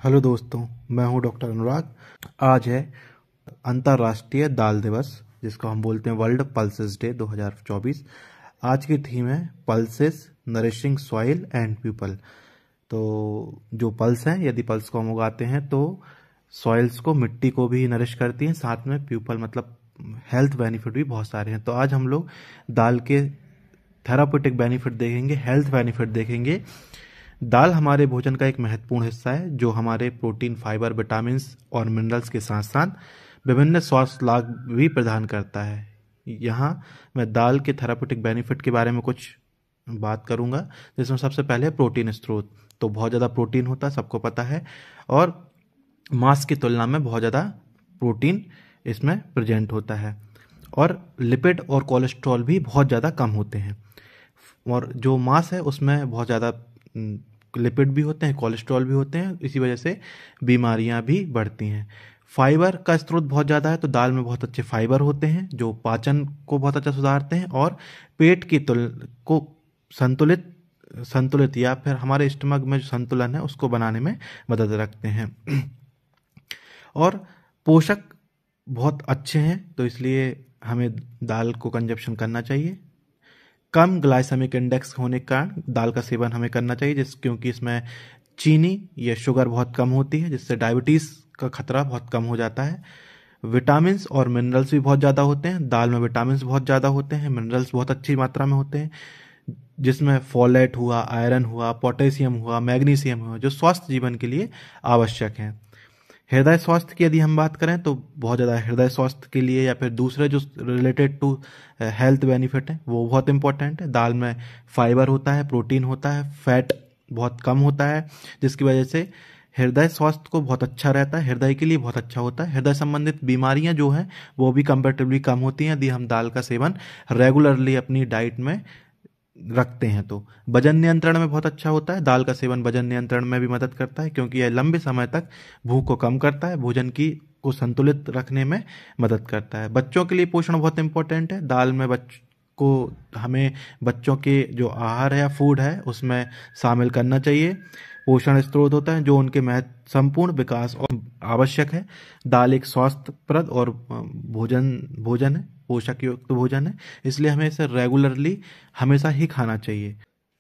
Hello दोस्तों, मैं हूं डॉक्टर अनुराग। आज है अंतर्राष्ट्रीय दाल दिवस, जिसको हम बोलते हैं वर्ल्ड पल्सेस डे 2024। आज की थीम है pulses nourishing soil and people. तो जो पल्स हैं, यदि पल्स को हम उगाते हैं तो सॉइल्स को, मिट्टी को भी नरिश करती हैं, साथ में पीपल मतलब हेल्थ बेनिफिट भी बहुत सारे हैं। तो आज हम लोग दाल के थेरापेटिक बेनिफिट देखेंगे, हेल्थ बेनिफिट देखेंगे। दाल हमारे भोजन का एक महत्वपूर्ण हिस्सा है जो हमारे प्रोटीन, फाइबर, विटामिन्स और मिनरल्स के साथ साथ विभिन्न स्वास्थ्य लाभ भी प्रदान करता है। यहाँ मैं दाल के थेरापेटिक बेनिफिट के बारे में कुछ बात करूंगा, जिसमें सबसे पहले प्रोटीन स्रोत। तो बहुत ज़्यादा प्रोटीन होता है, सबको पता है, और मांस की तुलना में बहुत ज़्यादा प्रोटीन इसमें प्रेजेंट होता है। और लिपिड और कोलेस्ट्रॉल भी बहुत ज़्यादा कम होते हैं। और जो मांस है उसमें बहुत ज़्यादा लिपिड भी होते हैं, कोलेस्ट्रॉल भी होते हैं, इसी वजह से बीमारियां भी बढ़ती हैं। फाइबर का स्रोत बहुत ज़्यादा है, तो दाल में बहुत अच्छे फाइबर होते हैं जो पाचन को बहुत अच्छा सुधारते हैं और पेट की को संतुलित संतुलित या फिर हमारे स्टमक में जो संतुलन है उसको बनाने में मदद रखते हैं। और पोषक बहुत अच्छे हैं, तो इसलिए हमें दाल को कंजप्शन करना चाहिए। कम ग्लाइसेमिक इंडेक्स होने के कारण दाल का सेवन हमें करना चाहिए, क्योंकि इसमें चीनी या शुगर बहुत कम होती है, जिससे डायबिटीज़ का खतरा बहुत कम हो जाता है। विटामिन्स और मिनरल्स भी बहुत ज़्यादा होते हैं दाल में। विटामिन्स बहुत ज़्यादा होते हैं, मिनरल्स बहुत अच्छी मात्रा में होते हैं, जिसमें फोलेट हुआ, आयरन हुआ, पोटेशियम हुआ, मैग्नीशियम हुआ, जो स्वस्थ जीवन के लिए आवश्यक हैं। हृदय स्वास्थ्य की यदि हम बात करें तो बहुत ज़्यादा हृदय स्वास्थ्य के लिए या फिर दूसरे जो रिलेटेड टू हेल्थ बेनिफिट है वो बहुत इंपॉर्टेंट है। दाल में फाइबर होता है, प्रोटीन होता है, फैट बहुत कम होता है, जिसकी वजह से हृदय स्वास्थ्य को बहुत अच्छा रहता है, हृदय के लिए बहुत अच्छा होता है। हृदय संबंधित बीमारियां जो हैं वो भी कंपेरेटिवली कम होती हैं यदि हम दाल का सेवन रेगुलरली अपनी डाइट में रखते हैं। तो वजन नियंत्रण में बहुत अच्छा होता है दाल का सेवन। वजन नियंत्रण में भी मदद करता है, क्योंकि यह लंबे समय तक भूख को कम करता है, भोजन की को संतुलित रखने में मदद करता है। बच्चों के लिए पोषण बहुत इंपॉर्टेंट है। दाल में हमें बच्चों के जो आहार है या फूड है उसमें शामिल करना चाहिए। पोषण स्रोत होता है जो उनके संपूर्ण विकास और आवश्यक है। दाल एक स्वास्थ्यप्रद और भोजन है, पोषक युक्त भोजन है, इसलिए हमें इसे रेगुलरली हमेशा ही खाना चाहिए।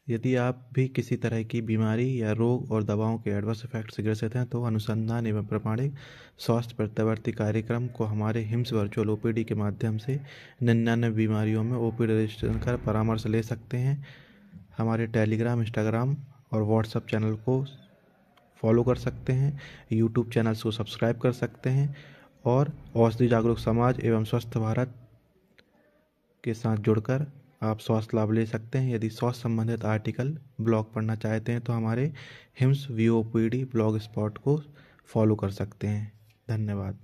यदि आप भी किसी तरह की बीमारी या रोग और दवाओं के एडवर्स इफेक्ट से ग्रसित हैं तो अनुसंधान एवं प्रमाणिक स्वास्थ्य प्रत्यावर्ती कार्यक्रम को हमारे हिम्स वर्चुअल ओपीडी के माध्यम से 99 बीमारियों में ओपीडी रजिस्ट्रेशन कर परामर्श ले सकते हैं। हमारे टेलीग्राम, इंस्टाग्राम और व्हाट्सएप चैनल को फॉलो कर सकते हैं, यूट्यूब चैनल्स को सब्सक्राइब कर सकते हैं, और औषधि जागरूक समाज एवं स्वस्थ भारत के साथ जुड़कर आप स्वास्थ्य लाभ ले सकते हैं। यदि स्वास्थ्य संबंधित आर्टिकल, ब्लॉग पढ़ना चाहते हैं तो हमारे हिम्स VOPD ब्लॉग स्पॉट को फॉलो कर सकते हैं। धन्यवाद।